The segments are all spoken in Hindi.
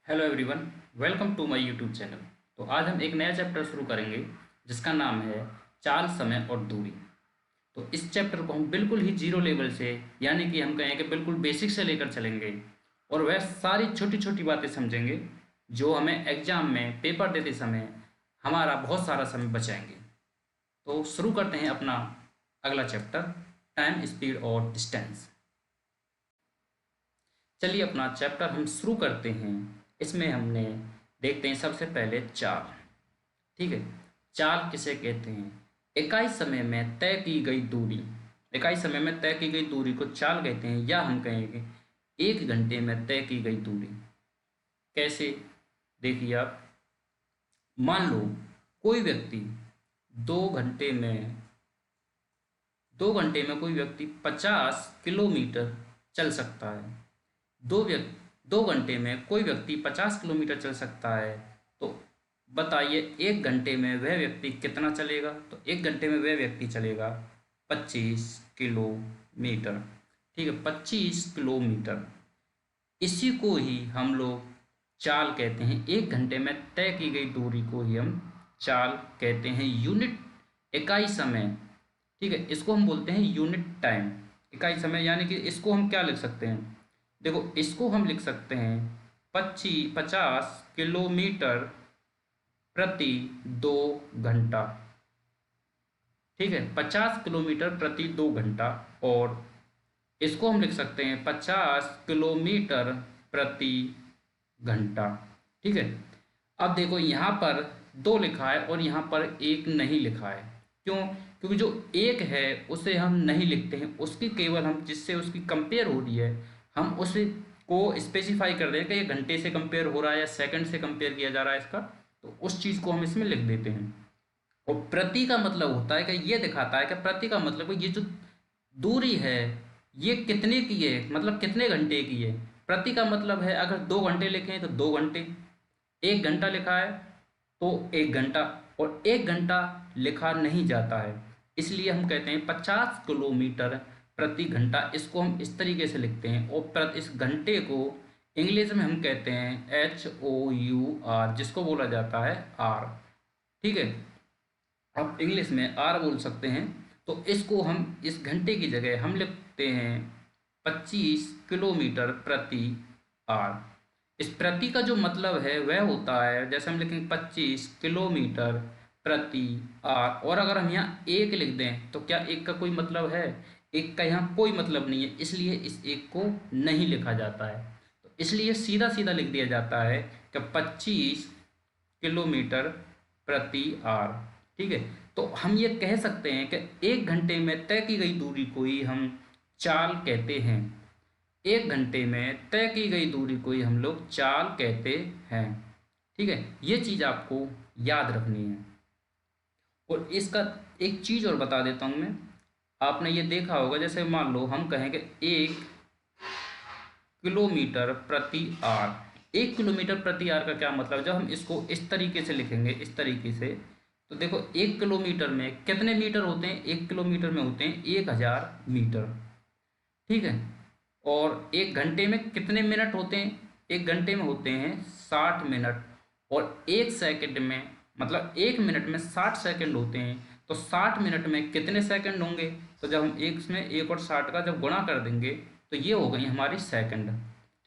Hello everyone, welcome to my YouTube channel. तो आज हम एक नया चैप्टर शुरू करेंगे जिसका नाम है चाल, समय और दूरी। तो इस चैप्टर को हम बिल्कुल ही जीरो लेवल से, यानी कि हम कहें कि बिल्कुल बेसिक से लेकर चलेंगे और वह सारी छोटी छोटी बातें समझेंगे जो हमें एग्जाम में पेपर देते समय हमारा बहुत सारा समय बचाएंगे। तो शुरू करते हैं अपना अगला चैप्टर, टाइम, स्पीड और डिस्टेंस। चलिए अपना चैप्टर हम शुरू करते हैं। इसमें हमने देखते हैं सबसे पहले चाल। ठीक है, चाल किसे कहते हैं? इकाई समय में तय की गई दूरी। इकाई समय में तय की गई दूरी को चाल कहते हैं, या हम कहेंगे 1 घंटे में तय की गई दूरी। कैसे? देखिए आप, मान लो कोई व्यक्ति 2 घंटे में 2 घंटे में कोई व्यक्ति 50 किलोमीटर चल सकता है। 2 घंटे में कोई व्यक्ति 50 किलोमीटर चल सकता है। तो बताइए 1 घंटे में वह व्यक्ति कितना चलेगा? तो 1 घंटे में वह व्यक्ति चलेगा 25 किलोमीटर। ठीक है, 25 किलोमीटर। इसी को ही हम लोग चाल कहते हैं। 1 घंटे में तय की गई दूरी को ही हम चाल कहते हैं। यूनिट, इकाई समय। ठीक है, इसको हम बोलते हैं यूनिट टाइम, इकाई समय। यानी कि इसको हम क्या लिख सकते हैं? देखो, इसको हम लिख सकते हैं 50 किलोमीटर प्रति 2 घंटा। ठीक है, 50 किलोमीटर प्रति 2 घंटा। और इसको हम लिख सकते हैं 50 किलोमीटर प्रति घंटा। ठीक है, अब देखो यहाँ पर 2 लिखा है और यहाँ पर 1 नहीं लिखा है। क्यों? क्योंकि जो 1 है उसे हम नहीं लिखते हैं, उसकी केवल हम जिससे उसकी कंपेयर हो रही है हम उसे को स्पेसिफाई कर दें कि ये घंटे से कंपेयर हो रहा है या सेकंड से कंपेयर किया जा रहा है इसका, तो उस चीज़ को हम इसमें लिख देते हैं। और प्रति का मतलब होता है कि ये दिखाता है कि प्रति का मतलब ये जो दूरी है ये कितने की है, मतलब कितने घंटे की है। प्रति का मतलब है अगर 2 घंटे लिखे हैं तो 2 घंटे, 1 घंटा लिखा है तो 1 घंटा, और 1 घंटा लिखा नहीं जाता है, इसलिए हम कहते हैं 50 किलोमीटर प्रति घंटा। इसको हम इस तरीके से लिखते हैं। और इस घंटे को इंग्लिश में हम कहते हैं HOUR, जिसको बोला जाता है आर। ठीक है, आप इंग्लिश में आर बोल सकते हैं। तो इसको हम इस घंटे की जगह हम लिखते हैं 25 किलोमीटर प्रति आर। इस प्रति का जो मतलब है वह होता है, जैसे हम लिखेंगे 25 किलोमीटर प्रति आर। और अगर हम यहाँ 1 लिख दें तो क्या 1 का कोई मतलब है? 1 का यहाँ कोई मतलब नहीं है, इसलिए इस 1 को नहीं लिखा जाता है। तो इसलिए सीधा सीधा लिख दिया जाता है कि 25 किलोमीटर प्रति आर। ठीक है, तो हम ये कह सकते हैं कि 1 घंटे में तय की गई दूरी को ही हम चाल कहते हैं। 1 घंटे में तय की गई दूरी को ही हम लोग चाल कहते हैं। ठीक है, ये चीज़ आपको याद रखनी है। और इसका एक चीज़ और बता देता हूँ मैं। आपने ये देखा होगा, जैसे मान लो हम कहें कि 1 किलोमीटर प्रति आर। 1 किलोमीटर प्रति आर का क्या मतलब? जब हम इसको इस तरीके से लिखेंगे, इस तरीके से, तो देखो 1 किलोमीटर में कितने मीटर होते हैं? 1 किलोमीटर में होते हैं 1000 मीटर। ठीक है, और 1 घंटे में कितने मिनट होते हैं? 1 घंटे में होते हैं 60 मिनट। और 1 सेकंड में, मतलब 1 मिनट में 60 सेकंड होते हैं। तो 60 मिनट में कितने सेकंड होंगे? तो जब हम एक इसमें 1 और 60 का जब गुणा कर देंगे तो ये हो गई हमारी सेकंड।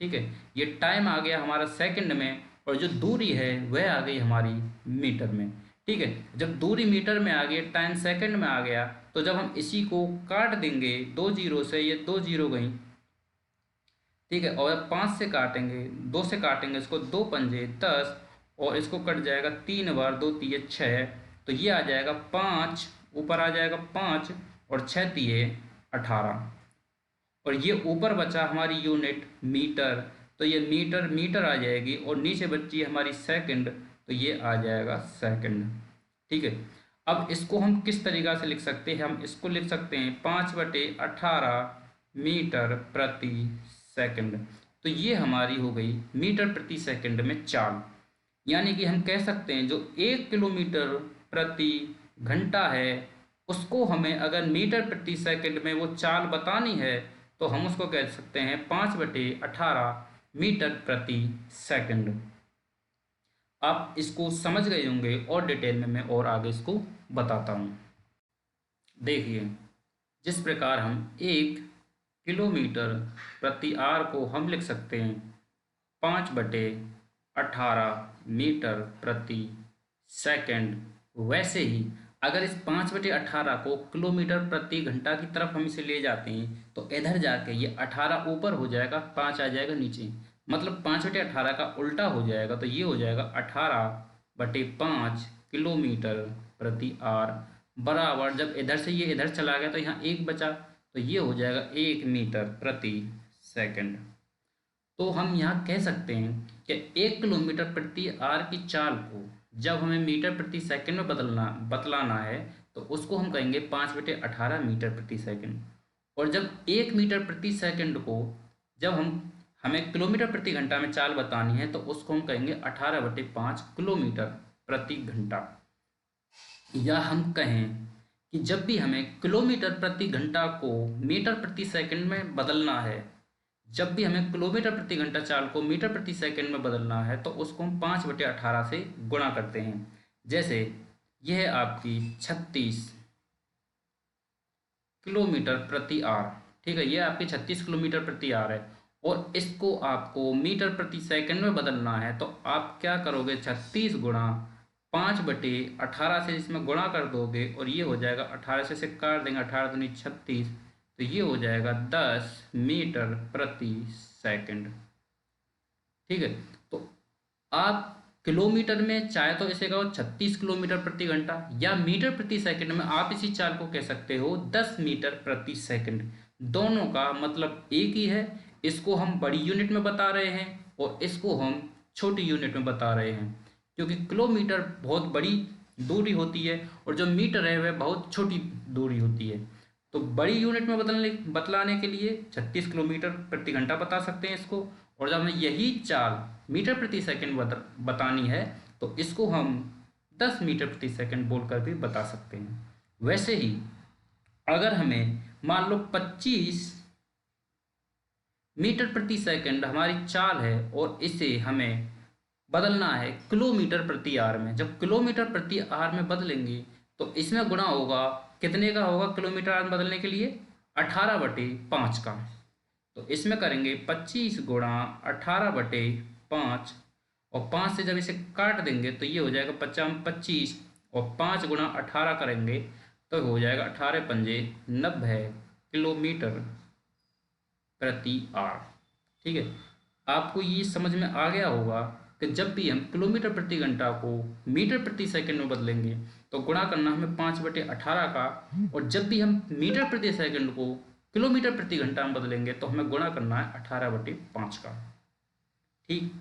ठीक है, ये टाइम आ गया हमारा सेकंड में, और जो दूरी है वह आ गई हमारी मीटर में। ठीक है, जब दूरी मीटर में आ गई, टाइम सेकंड में आ गया, तो जब हम इसी को काट देंगे 2 जीरो से, ये 2 जीरो गई। ठीक है, और 5 से काटेंगे, 2 से काटेंगे इसको, 2 पंजे 10, और इसको कट जाएगा 3 बार, 2 तिये 6, तो ये आ जाएगा 5, ऊपर आ जाएगा 5, और 6 तिये 18। और ये ऊपर बचा हमारी यूनिट मीटर, तो ये मीटर मीटर आ जाएगी, और नीचे बची हमारी सेकंड, तो ये आ जाएगा सेकंड। ठीक है, अब इसको हम किस तरीक़ा से लिख सकते हैं? हम इसको लिख सकते हैं 5/18 मीटर प्रति सेकंड। तो ये हमारी हो गई मीटर प्रति सेकंड में चाल। यानी कि हम कह सकते हैं जो 1 किलोमीटर प्रति घंटा है उसको हमें अगर मीटर प्रति सेकंड में वो चाल बतानी है तो हम उसको कह सकते हैं 5/18 मीटर प्रति सेकंड। आप इसको समझ गए होंगे और डिटेल में मैं और आगे इसको बताता हूँ। देखिए, जिस प्रकार हम 1 किलोमीटर प्रति आवर को हम लिख सकते हैं 5/18 मीटर प्रति सेकंड, वैसे ही अगर इस 5/18 को किलोमीटर प्रति घंटा की तरफ हम इसे ले जाते हैं तो इधर जाके ये 18 ऊपर हो जाएगा, 5 आ जाएगा नीचे, मतलब 5/18 का उल्टा हो जाएगा। तो ये हो जाएगा 18/5 किलोमीटर प्रति आवर बराबर, जब इधर से ये इधर चला गया तो यहाँ एक बचा, तो ये हो जाएगा 1 मीटर प्रति सेकंड। तो हम यहाँ कह सकते हैं कि 1 किलोमीटर प्रति आवर की चाल को जब हमें मीटर प्रति सेकंड में बतलाना है तो उसको हम कहेंगे 5/18 मीटर प्रति सेकंड। और जब 1 मीटर प्रति सेकंड को जब हमें किलोमीटर प्रति घंटा में चाल बतानी है तो उसको हम कहेंगे 18/5 किलोमीटर प्रति घंटा। या हम कहें कि जब भी हमें किलोमीटर प्रति घंटा को मीटर प्रति सेकंड में बदलना है, जब भी हमें किलोमीटर प्रति घंटा चाल को मीटर प्रति सेकंड में बदलना है तो उसको हम 5/18 से गुणा करते हैं। जैसे यह आपकी 36 किलोमीटर प्रति आवर, ठीक है, ये आपकी 36 किलोमीटर प्रति आवर है, और इसको आपको मीटर प्रति सेकंड में बदलना है तो आप क्या करोगे, 36 गुणा 5/18 से इसमें गुणा कर दोगे और ये हो जाएगा 18 से काट देंगे, 18 दूनी 36, तो ये हो जाएगा 10 मीटर प्रति सेकंड। ठीक है, तो आप किलोमीटर में चाहे तो इसे कहो 36 किलोमीटर प्रति घंटा, या मीटर प्रति सेकंड में आप इसी चाल को कह सकते हो 10 मीटर प्रति सेकंड। दोनों का मतलब एक ही है, इसको हम बड़ी यूनिट में बता रहे हैं और इसको हम छोटी यूनिट में बता रहे हैं, क्योंकि किलोमीटर बहुत बड़ी दूरी होती है और जो मीटर है वह बहुत छोटी दूरी होती है। तो बड़ी यूनिट में बतलाने के लिए 36 किलोमीटर प्रति घंटा बता सकते हैं इसको, और जब हमें यही चाल मीटर प्रति सेकंड बतानी है तो इसको हम 10 मीटर प्रति सेकंड बोलकर भी बता सकते हैं। वैसे ही अगर हमें मान लो 25 मीटर प्रति सेकंड हमारी चाल है और इसे हमें बदलना है किलोमीटर प्रति आवर में, जब किलोमीटर प्रति आवर में बदलेंगे तो इसमें गुणा होगा, कितने का होगा किलोमीटर आवर में बदलने के लिए, 18/5 का। तो इसमें करेंगे 25 गुणा 18/5 और 5 से जब इसे काट देंगे तो ये हो जाएगा 25 और 5 गुणा 18 करेंगे तो हो जाएगा 18 पंजे 90 किलोमीटर प्रति आवर। ठीक है, आपको ये समझ में आ गया होगा कि जब भी हम किलोमीटर प्रति घंटा को मीटर प्रति सेकंड में बदलेंगे तो गुणा करना हमें 5/18 का, और जब भी हम मीटर प्रति सेकंड को किलोमीटर प्रति घंटा में बदलेंगे तो हमें गुणा करना है 18/5 का। ठीक,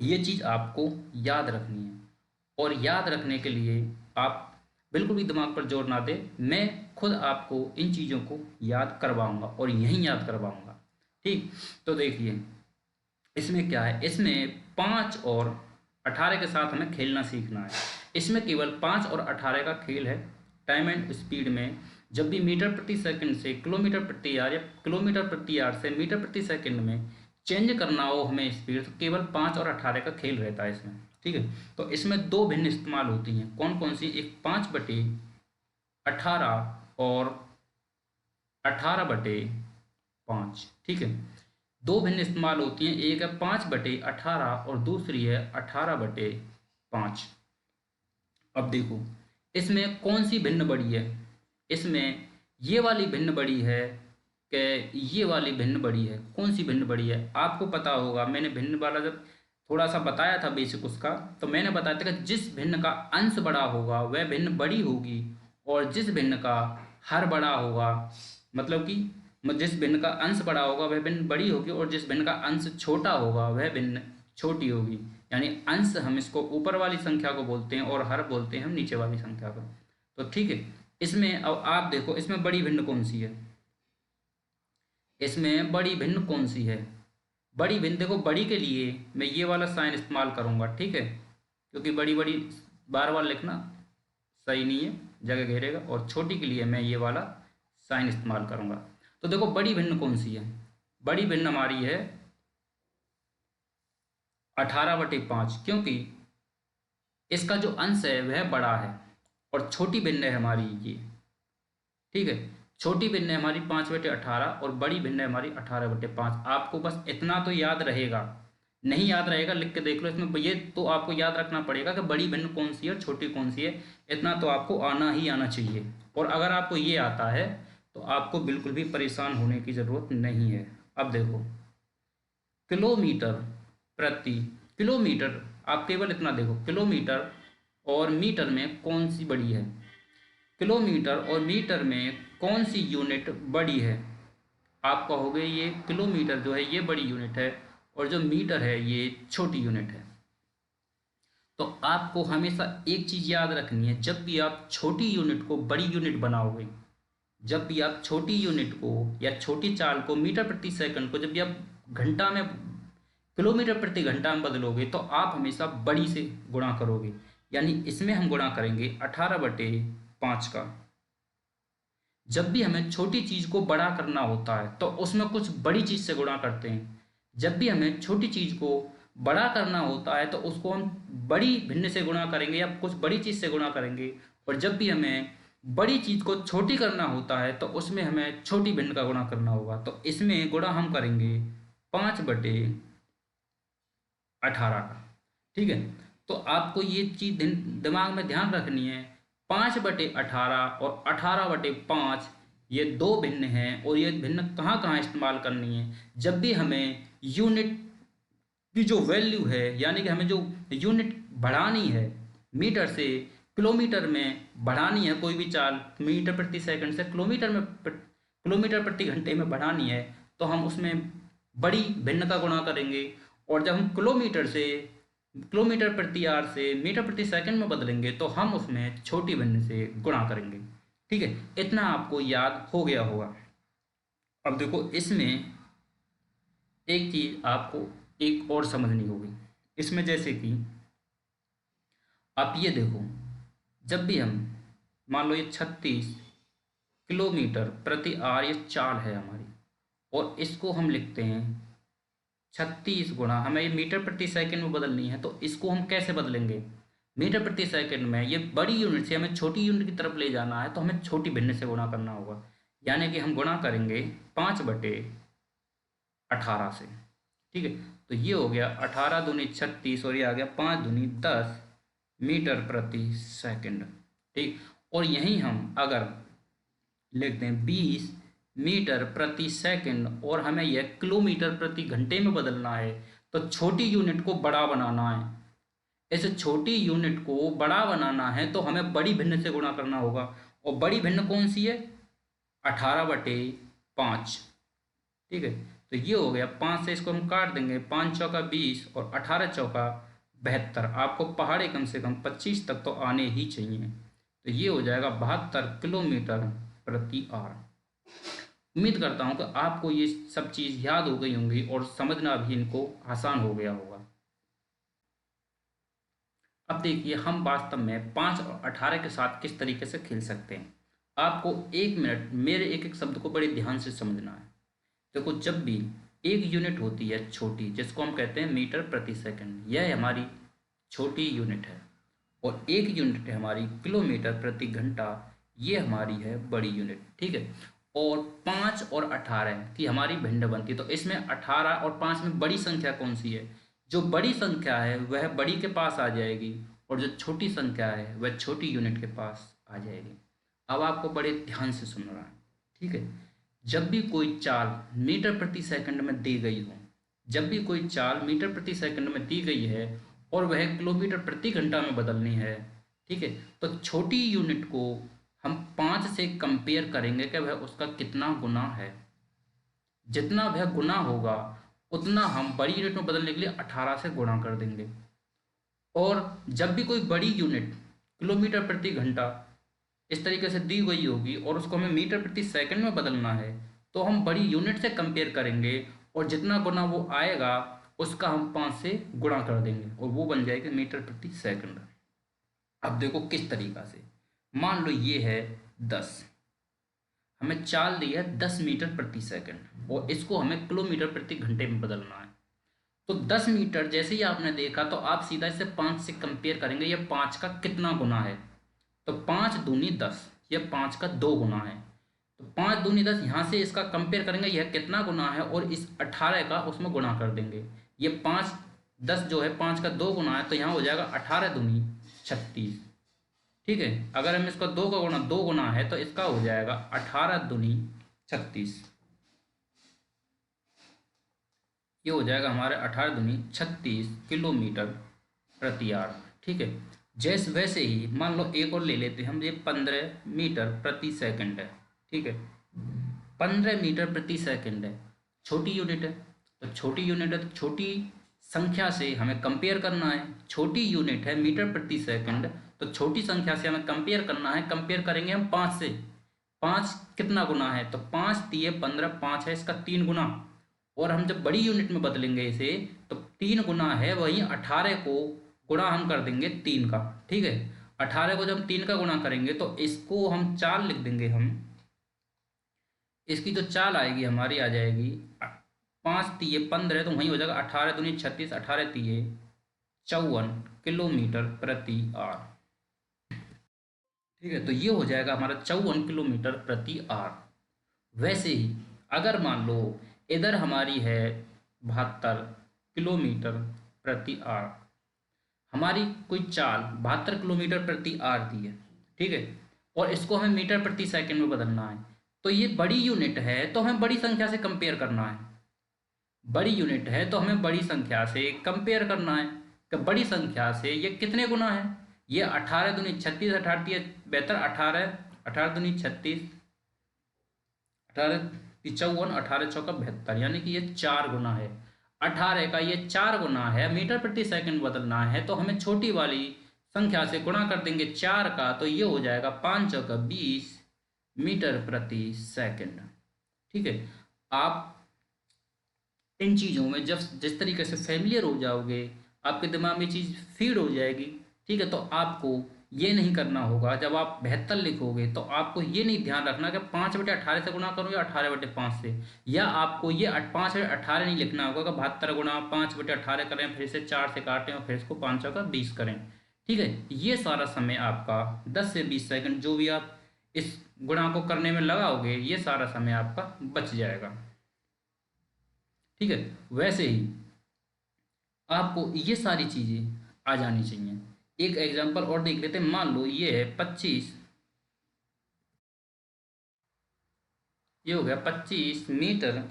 ये चीज़ आपको याद रखनी है, और याद रखने के लिए आप बिल्कुल भी दिमाग पर जोर ना दें, मैं खुद आपको इन चीज़ों को याद करवाऊंगा और यहीं याद करवाऊंगा। ठीक, तो देखिए इसमें क्या है, इसमें 5 और 18 के साथ हमें खेलना सीखना है। इसमें केवल 5 और 18 का खेल है। टाइम एंड स्पीड में जब भी मीटर प्रति सेकंड से किलोमीटर प्रति आवर या किलोमीटर प्रति आवर से मीटर प्रति सेकंड में चेंज करना हो हमें स्पीड, तो केवल 5 और 18 का खेल रहता है इसमें। ठीक है, तो इसमें दो भिन्न इस्तेमाल होती हैं, कौन कौन सी, एक 5/18 और 18/5। ठीक है, दो भिन्न इस्तेमाल होती हैं, एक है 5/18 और दूसरी है 18/5। अब देखो इसमें कौन सी भिन्न बड़ी है, इसमें ये वाली भिन्न बड़ी है कि ये वाली भिन्न बड़ी है। कौन सी भिन्न बड़ी है आपको पता होगा, मैंने भिन्न वाला जब थोड़ा सा बताया था बेसिक उसका, तो मैंने बताया था कि जिस भिन्न का अंश बड़ा होगा वह भिन्न बड़ी होगी, और जिस भिन्न का हर बड़ा होगा, मतलब कि जिस भिन्न का अंश बड़ा होगा वह भिन्न बड़ी होगी, और जिस भिन्न का अंश छोटा होगा वह भिन्न छोटी होगी। यानी अंश हम इसको ऊपर वाली संख्या को बोलते हैं और हर बोलते हैं हम नीचे वाली संख्या को। तो ठीक है, इसमें अब आप देखो इसमें बड़ी भिन्न कौन सी है, इसमें बड़ी भिन्न कौन सी है, बड़ी भिन्न देखो, बड़ी के लिए मैं ये वाला साइन इस्तेमाल करूँगा। ठीक है, क्योंकि बड़ी बड़ी बार बार लिखना सही नहीं है, जगह घेरेगा, और छोटी के लिए मैं ये वाला साइन इस्तेमाल करूँगा। तो देखो बड़ी भिन्न कौन सी है, बड़ी भिन्न हमारी है 18/5, क्योंकि इसका जो अंश है वह बड़ा है और छोटी भिन्न है हमारी ये। ठीक है, छोटी भिन्न है हमारी 5/18 और बड़ी भिन्न है हमारी 18/5। आपको बस इतना तो याद रहेगा, नहीं याद रहेगा लिख के देख लो इसमें, ये तो आपको याद रखना पड़ेगा कि बड़ी भिन्न कौन सी है और छोटी कौन सी है। इतना तो आपको आना ही आना चाहिए, और अगर आपको ये आता है तो आपको बिल्कुल भी परेशान होने की ज़रूरत नहीं है। अब देखो, किलोमीटर प्रति, किलोमीटर, आप केवल इतना देखो, किलोमीटर और मीटर में कौन सी बड़ी है, किलोमीटर और मीटर में कौन सी यूनिट बड़ी है। आप कहोगे ये किलोमीटर जो है ये बड़ी यूनिट है और जो मीटर है ये छोटी यूनिट है। तो आपको हमेशा एक चीज़ याद रखनी है, जब भी आप छोटी यूनिट को बड़ी यूनिट बनाओगे, जब भी आप छोटी यूनिट को या छोटी चाल को मीटर प्रति सेकंड को जब भी आप घंटा में, किलोमीटर प्रति घंटा में बदलोगे, तो आप हमेशा बड़ी से गुणा करोगे। यानी इसमें हम गुणा करेंगे 18/5 का। जब भी हमें छोटी चीज़ को बड़ा करना होता है तो उसमें कुछ बड़ी चीज़ से गुणा करते हैं। जब भी हमें छोटी चीज़ को बड़ा करना होता है तो उसको हम बड़ी भिन्न से गुणा करेंगे या कुछ बड़ी चीज़ से गुणा करेंगे। और जब भी हमें बड़ी चीज़ को छोटी करना होता है तो उसमें हमें छोटी भिन्न का गुणा करना होगा। तो इसमें गुणा हम करेंगे 5/18 का। ठीक है, तो आपको ये चीज़ दिमाग में ध्यान रखनी है, 5/18 और 18/5 ये दो भिन्न हैं। और ये भिन्न कहाँ कहाँ इस्तेमाल करनी है, जब भी हमें यूनिट की जो वैल्यू है, यानी कि हमें जो यूनिट बढ़ानी है मीटर से किलोमीटर में बढ़ानी है, कोई भी चाल मीटर प्रति सेकंड से किलोमीटर प्रति घंटे में बढ़ानी है, तो हम उसमें बड़ी भिन्न का गुणा करेंगे। और जब हम किलोमीटर प्रति आवर से मीटर प्रति सेकंड में बदलेंगे तो हम उसमें छोटी भिन्न से गुणा करेंगे। ठीक है, इतना आपको याद हो गया होगा। अब देखो, इसमें एक चीज़ आपको एक और समझनी होगी। इसमें जैसे कि आप ये देखो, जब भी हम मान लो ये 36 किलोमीटर प्रति आवर ये चाल है हमारी, और इसको हम लिखते हैं 36 गुणा, हमें ये मीटर प्रति सेकंड में बदलनी है, तो इसको हम कैसे बदलेंगे। मीटर प्रति सेकंड में ये बड़ी यूनिट से हमें छोटी यूनिट की तरफ ले जाना है तो हमें छोटी भिन्न से गुणा करना होगा। यानी कि हम गुणा करेंगे 5/18 से। ठीक है, तो ये हो गया 18 दूनी 36 और ये आ गया 5 दूनी 10 मीटर प्रति सेकंड। ठीक, और यहीं हम अगर लिख दें 20 मीटर प्रति सेकंड और हमें यह किलोमीटर प्रति घंटे में बदलना है, तो छोटी यूनिट को बड़ा बनाना है। इस छोटी यूनिट को बड़ा बनाना है तो हमें बड़ी भिन्न से गुणा करना होगा। और बड़ी भिन्न कौन सी है, 18/5। ठीक है, तो ये हो गया 5 से इसको हम काट देंगे, 5 चौका 20 और 18 चौका 72। आपको पहाड़े कम से कम 25 तक तो आने ही चाहिए। तो ये हो जाएगा 72 किलोमीटर प्रति आवर। उम्मीद करता हूँ कि आपको ये सब चीज़ याद हो गई होंगी और समझना भी इनको आसान हो गया होगा। अब देखिए, हम वास्तव में 5 और 18 के साथ किस तरीके से खेल सकते हैं। आपको 1 मिनट मेरे एक एक शब्द को बड़े ध्यान से समझना है। देखो, जब भी एक यूनिट होती है छोटी, जिसको हम कहते हैं मीटर प्रति सेकंड, यह हमारी छोटी यूनिट है। और एक यूनिट है हमारी किलोमीटर प्रति घंटा, ये हमारी है बड़ी यूनिट। ठीक है, और 5 और 18 की हमारी भिन्न बनती है। तो इसमें 18 और 5 में बड़ी संख्या कौन सी है, जो बड़ी संख्या है वह बड़ी के पास आ जाएगी और जो छोटी संख्या है वह छोटी यूनिट के पास आ जाएगी। अब आपको बड़े ध्यान से सुनना है। ठीक है, जब भी कोई चाल मीटर प्रति सेकंड में दी गई हो, जब भी कोई चाल मीटर प्रति सेकंड में दी गई है और वह किलोमीटर प्रति घंटा में बदलनी है, ठीक है, तो छोटी यूनिट को हम 5 से कंपेयर करेंगे कि वह उसका कितना गुना है। जितना वह गुना होगा उतना हम बड़ी यूनिट में बदलने के लिए 18 से गुणा कर देंगे। और जब भी कोई बड़ी यूनिट किलोमीटर प्रति घंटा इस तरीके से दी गई होगी और उसको हमें मीटर प्रति सेकंड में बदलना है, तो हम बड़ी यूनिट से कंपेयर करेंगे और जितना गुना वो आएगा उसका हम 5 से गुणा कर देंगे और वो बन जाएगा मीटर प्रति सेकंड। अब देखो किस तरीका से, मान लो ये है 10, हमें चाल दी है 10 मीटर प्रति सेकंड और इसको हमें किलोमीटर प्रति घंटे में बदलना है। तो 10 मीटर जैसे ही आपने देखा तो आप सीधा इसे 5 से कंपेयर करेंगे, ये 5 का कितना गुना है। तो 5 दूनी 10, ये 5 का 2 गुना है। तो 5 दूनी 10, यहाँ से इसका कंपेयर करेंगे यह कितना गुना है और इस 18 का उसमें गुणा कर देंगे। ये 5 10 जो है 5 का 2 गुना है, तो यहाँ हो जाएगा 18 दूनी 36। ठीक है, अगर हम इसका 2 गुना है तो इसका हो जाएगा 18 दूनी 36। ये हो जाएगा हमारे 18 दूनी 36 किलोमीटर प्रति आवर। ठीक है, जैसे वैसे ही मान लो एक और ले लेते हैं हम, ये 15 मीटर प्रति सेकंड है। ठीक है, 15 मीटर प्रति सेकंड है, छोटी यूनिट है। तो छोटी यूनिट है तो छोटी संख्या से हमें कंपेयर करना है। छोटी यूनिट है मीटर प्रति सेकंड, तो छोटी संख्या से हमें कंपेयर करना है। कंपेयर करेंगे हम 5 से। 5 कितना गुना है, तो 5 तिये 15, 5 है इसका 3 गुना। और हम जब बड़ी यूनिट में बदलेंगे इसे, तो 3 गुना है, वहीं 18 को गुणा हम कर देंगे 3 का। ठीक है, 18 को जब हम 3 का गुणा करेंगे तो इसको हम 4 लिख देंगे हम। इसकी जो चाल आएगी हमारी आ जाएगी 5 तिये 15, तो वहीं हो जाएगा 18 दूनी 36, 18 तिये 54 किलोमीटर प्रति आवर। ठीक है, तो ये हो जाएगा हमारा 54 किलोमीटर प्रति आवर। वैसे ही अगर मान लो इधर हमारी है 72 किलोमीटर प्रति आवर, हमारी कोई चाल 72 किलोमीटर प्रति आवर दी है। ठीक है, और इसको हमें मीटर प्रति सेकंड में बदलना है। तो ये बड़ी यूनिट है तो हमें बड़ी संख्या से कंपेयर करना है। बड़ी यूनिट है तो हमें बड़ी संख्या से कंपेयर करना है कि बड़ी संख्या से ये कितने गुना है। ये 18 दूनी 36, 18 तिये 72, 18 18 दूनी 36, 18 54, 18 चौका 72, यानी कि ये 4 गुना है। 18 का ये 4 गुना है, मीटर प्रति सेकंड बदलना है तो हमें छोटी वाली संख्या से गुणा कर देंगे 4 का, तो ये हो जाएगा 5 चौका 20 मीटर प्रति सेकंड। ठीक है, आप इन चीज़ों में जब जिस तरीके से फैमिलियर हो जाओगे, आपके दिमाग में चीज़ फीड हो जाएगी। ठीक है, तो आपको ये नहीं करना होगा। जब आप 72 लिखोगे तो आपको ये नहीं ध्यान रखना कि 5/18 से गुणा करूँ या 18/5 से, या आपको ये 5/18 नहीं लिखना होगा कि 72 गुणा 5/18 करें, फिर से 4 से काटें और फिर इसको 5 का 20 करें। ठीक है, ये सारा समय आपका 10 से 20 सेकंड जो भी आप इस गुणा को करने में लगाओगे, ये सारा समय आपका बच जाएगा। ठीक है, वैसे ही आपको ये सारी चीज़ें आ जानी चाहिए। एक एग्जांपल और देख लेते हैं। मान लो ये है 25, ये हो गया 25 मीटर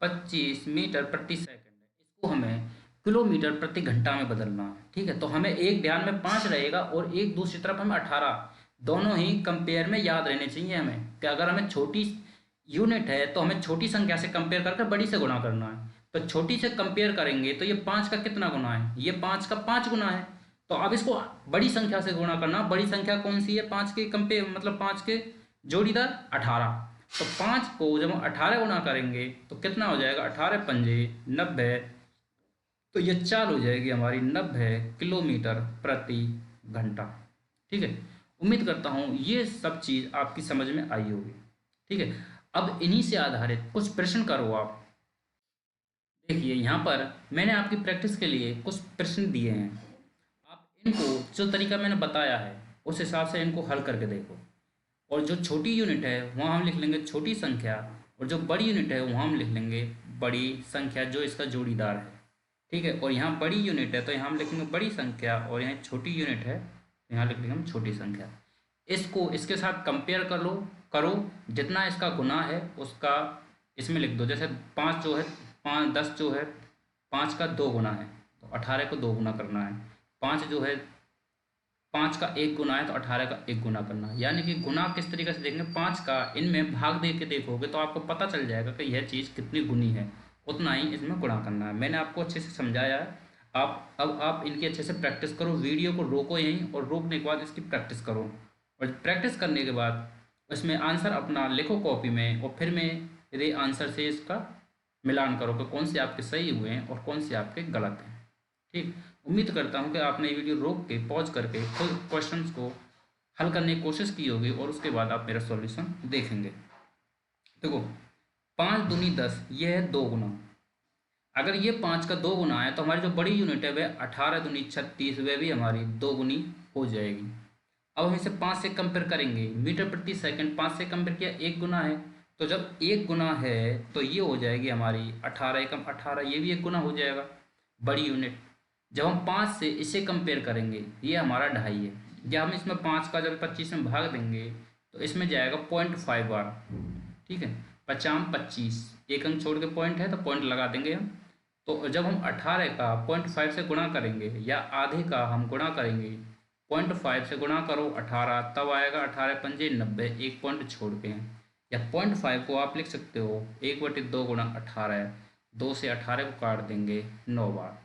प्रति सेकंड है। इसको हमें किलोमीटर प्रति घंटा में बदलना है। ठीक है, तो हमें एक ध्यान में 5 रहेगा और एक दूसरी तरफ हमें 18, दोनों ही कंपेयर में याद रहने चाहिए हमें कि अगर हमें छोटी यूनिट है तो हमें छोटी संख्या से कंपेयर करके बड़ी से गुणा करना है। तो छोटी से कंपेयर करेंगे तो ये 5 का कितना गुना है, ये 5 का 5 गुना है। तो अब इसको बड़ी संख्या से गुणा करना। बड़ी संख्या कौन सी है, 5 के कंपेयर मतलब 5 के जोड़ीदार 18। तो 5 को जब हम 18 गुना करेंगे तो कितना हो जाएगा, 18 पंजे 90, तो ये चाल हो जाएगी हमारी 90 किलोमीटर प्रति घंटा। ठीक है, उम्मीद करता हूँ ये सब चीज़ आपकी समझ में आई होगी। ठीक है, अब इन्हीं से आधारित कुछ प्रश्न करो आप। देखिए यहाँ पर मैंने आपकी प्रैक्टिस के लिए कुछ प्रश्न दिए हैं। आप इनको जो तरीका मैंने बताया है उस हिसाब से इनको हल करके देखो। और जो छोटी यूनिट है वहाँ हम लिख लेंगे छोटी संख्या, और जो बड़ी यूनिट है वहाँ हम लिख लेंगे बड़ी संख्या जो इसका जोड़ीदार है। ठीक है, और यहाँ बड़ी यूनिट है तो यहाँ हम लिखेंगे बड़ी संख्या, और यहाँ छोटी यूनिट है तो यहाँ लिख लेंगे हम छोटी संख्या। इसको इसके साथ कंपेयर करो, जितना इसका गुना है उसका इसमें लिख दो। जैसे 5 जो है 10 जो है 5 का 2 गुना है तो 18 को 2 गुना करना है। 5 जो है 5 का 1 गुना है तो 18 का 1 गुना करना है। यानी कि गुना किस तरीके से देखेंगे, 5 का इनमें भाग दे के देखोगे तो आपको पता चल जाएगा कि यह चीज़ कितनी गुनी है, उतना ही इसमें गुणा करना है। मैंने आपको अच्छे से समझाया है। अब आप इनकी अच्छे से प्रैक्टिस करो। वीडियो को रोको यहीं, और रोकने के बाद इसकी प्रैक्टिस करो, और प्रैक्टिस करने के बाद इसमें आंसर अपना लिखो कॉपी में, और फिर मेरे आंसर से इसका मिलान करो कि कौन से आपके सही हुए हैं और कौन से आपके गलत हैं। ठीक, उम्मीद करता हूं कि आपने ये वीडियो रोक के पॉज करके खुद क्वेश्चंस को हल करने की कोशिश की होगी, और उसके बाद आप मेरा सॉल्यूशन देखेंगे। देखो 5 दूनी 10, यह है 2 गुना। अगर ये 5 का 2 गुना है तो हमारी जो बड़ी यूनिट है वह 18 दूनी 36, वह भी हमारी 2 गुनी हो जाएगी। अब हम इसे 5 से कंपेयर करेंगे, मीटर प्रति सेकंड 5 से कंपेयर किया 1 गुना है, तो जब 1 गुना है तो ये हो जाएगी हमारी 18 एकम 18, ये भी 1 गुना हो जाएगा बड़ी यूनिट। जब हम 5 से इसे कंपेयर करेंगे, ये हमारा 2.5 है, या हम इसमें 5 का जब 25 में भाग देंगे तो इसमें जाएगा 0.5 बार, ठीक है, 50 25, एक अंक छोड़ के पॉइंट है तो पॉइंट लगा देंगे हम। तो जब हम 18 का 0.5 से गुणा करेंगे या आधे का हम गुणा करेंगे, 0.5 से गुणा करो 18, तब आएगा 18 पंजे 90, एक पॉइंट छोड़ के हैं, या 0.5 को आप लिख सकते हो 1/2 गुणा 18, 2 से 18 को काट देंगे 9 बार,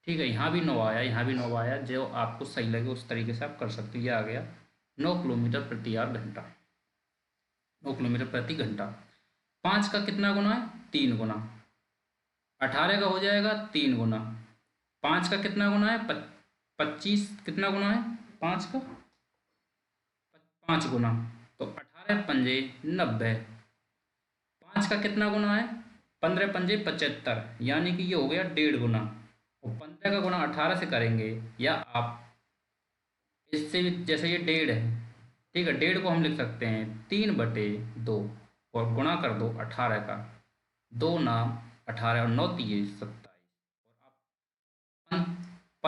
ठीक है। यहाँ भी 9 आया, यहाँ भी 9 आया, जो आपको सही लगे उस तरीके से आप कर सकते हो। ये आ गया 9 किलोमीटर प्रति घंटा, 9 किलोमीटर प्रति घंटा। 5 का कितना गुना है? 3 गुना। 18 का हो जाएगा 3 गुना। 5 का कितना गुना है? 25 कितना गुना है 5 का? 5 गुना, तो 18 पंजे 90। 5 का कितना गुना है? 15 पंजे 75, यानी कि ये हो गया 1.5 गुना। और 15 का गुना 18 से करेंगे, या आप इससे भी, जैसे ये 1.5 है, ठीक है, 1.5 को हम लिख सकते हैं 3/2 और गुणा कर दो 18 का, 2 नाम 18 और 9 तिये 27, और आप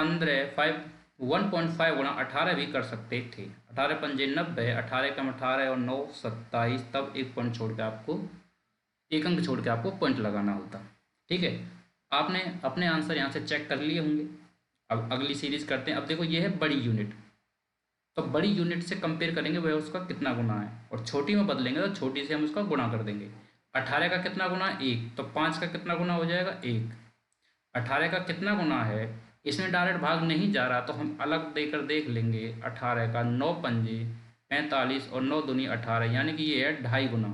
1.5 गुणा 18 भी कर सकते थे। 18 पंजे 90, 18 कम 18 और 9 27, तब एक पॉइंट छोड़ के आपको, एक अंक छोड़ के आपको पॉइंट लगाना होता, ठीक है। आपने अपने आंसर यहाँ से चेक कर लिए होंगे। अब अगली सीरीज करते हैं। अब देखो ये है बड़ी यूनिट, तो बड़ी यूनिट से कंपेयर करेंगे वह उसका कितना गुना है, और छोटी में बदलेंगे तो छोटी से हम उसका गुणा कर देंगे। 18 का कितना गुना? 1, तो 5 का कितना गुना हो जाएगा? 1। 18 का कितना गुना है, इसमें डायरेक्ट भाग नहीं जा रहा तो हम अलग देकर देख लेंगे। 18 का 9 पंजे 45 और 9 दूनी 18, यानी कि ये है 2.5 गुना।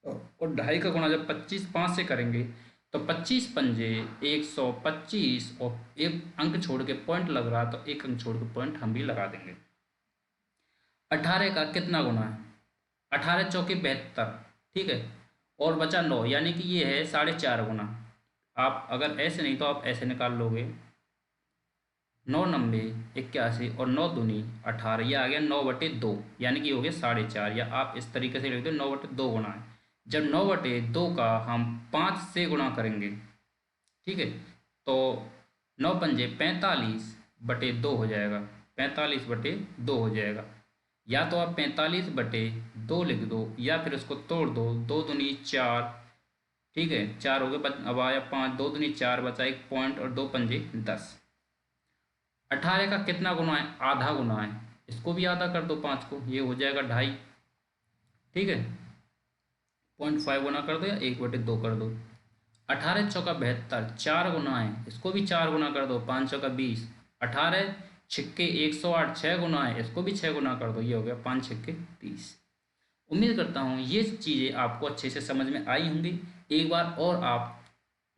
और 2.5 का गुणा जब 25 5 से करेंगे तो 25 पंजे 125, और एक अंक छोड़ के पॉइंट लग रहा तो एक अंक छोड़ के पॉइंट हम भी लगा देंगे। 18 का कितना गुना है? 18 चौके 72, ठीक है, और बचा 9, यानी कि ये है 4.5 गुना। आप अगर ऐसे नहीं तो आप ऐसे निकाल लोगे, 9 नब्बे 81 और 9 दूनी 18, ये आ गया 9/2, यानी कि हो गया 4.5, या आप इस तरीके से लिख दो 9/2 गुना है। जब 9/2 का हम 5 से गुणा करेंगे, ठीक है, तो 9 पंजे 45/2 हो जाएगा, 45/2 हो जाएगा। या तो आप 45/2 लिख दो, या फिर उसको तोड़ दो, 2 दूनी 4, ठीक है, 4 हो गए, अब आया 5, 2 दूनी 4, बचा 1 पॉइंट और 2 पंजे 10। 18 का कितना गुना है? आधा गुना है, इसको भी आधा कर दो 5 को, ये हो जाएगा 2.5, ठीक है, 0.5 गुना कर दो या 1/2 कर दो। 18 चौका 72, 4 गुना है, इसको भी 4 गुना कर दो, 5 चौका 20, 18 छिक्के 108, 6 गुना है, इसको भी 6 गुना कर दो, ये हो गया 5 छिक्के 30। उम्मीद करता हूँ ये चीज़ें आपको अच्छे से समझ में आई होंगी। एक बार और आप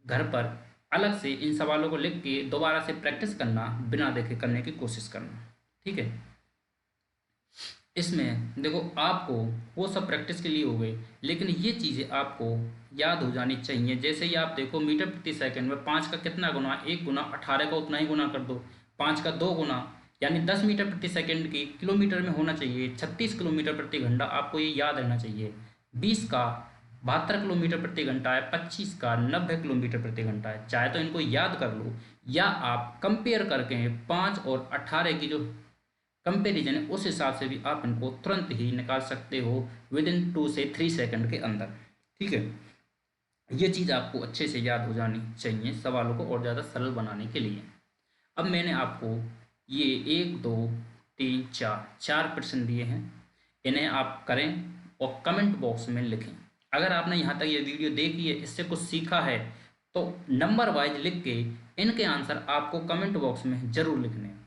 घर पर अलग से इन सवालों को लिख के दोबारा से प्रैक्टिस करना, बिना देखे करने की कोशिश करना, ठीक है। इसमें देखो आपको वो सब प्रैक्टिस के लिए हो गई, लेकिन ये चीज़ें आपको याद हो जानी चाहिए। जैसे ही आप देखो मीटर प्रति सेकंड में 5 का कितना गुना? 1 गुना। 18 का उतना ही गुना कर दो, 5 का 2 गुना, यानी 10 मीटर प्रति सेकंड की किलोमीटर में होना चाहिए 36 किलोमीटर प्रति घंटा, आपको ये याद रहना चाहिए। 20 का 72 किलोमीटर प्रति घंटा है, 25 का 90 किलोमीटर प्रति घंटा है। चाहे तो इनको याद कर लो, या आप कंपेयर करके 5 और 18 की जो कंपेरिजन है उस हिसाब से भी आप इनको तुरंत ही निकाल सकते हो विदिन 2 से 3 सेकंड के अंदर, ठीक है। ये चीज़ आपको अच्छे से याद हो जानी चाहिए सवालों को और ज़्यादा सरल बनाने के लिए। अब मैंने आपको ये 1 2 3 4 प्रश्न दिए हैं, इन्हें आप करें और कमेंट बॉक्स में लिखें। अगर आपने यहाँ तक ये वीडियो देखी है, इससे कुछ सीखा है, तो नंबर वाइज लिख के इनके आंसर आपको कमेंट बॉक्स में ज़रूर लिखने हैं।